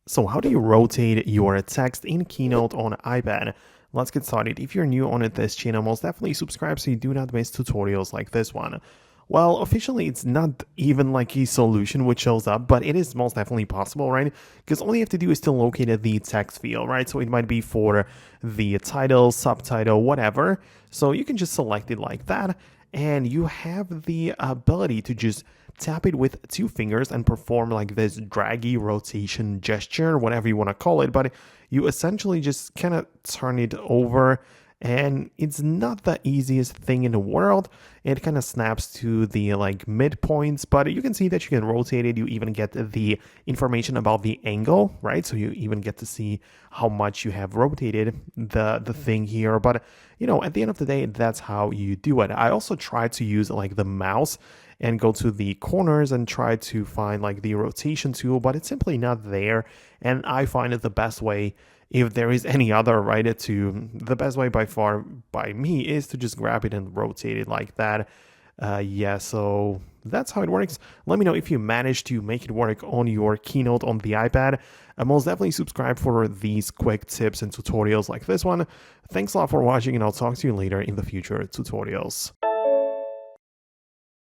So how do you rotate your text in Keynote on iPad? Let's get started. If you're new on this channel, most definitely subscribe so you do not miss tutorials like this one. Well, officially, it's not even like a solution which shows up, but it is most definitely possible, right? Because all you have to do is to locate the text field, right? So it might be for the title, subtitle, whatever. So you can just select it like that, and you have the ability to just tap it with two fingers and perform like this draggy rotation gesture, whatever you want to call it. But you essentially just kind of turn it over, and it's not the easiest thing in the world. It kind of snaps to the like midpoints, but you can see that you can rotate it. You even get the information about the angle, right? So you even get to see how much you have rotated the thing here. But at the end of the day, that's how you do it. I also try to use like the mouse and go to the corners and try to find like the rotation tool, but it's simply not there. And I find it the best way, if there is any other, right, the best way by far by me is to just grab it and rotate it like that. Yeah, so that's how it works. Let me know if you managed to make it work on your Keynote on the iPad. Most definitely subscribe for these quick tips and tutorials like this one. Thanks a lot for watching, and I'll talk to you later in the future tutorials.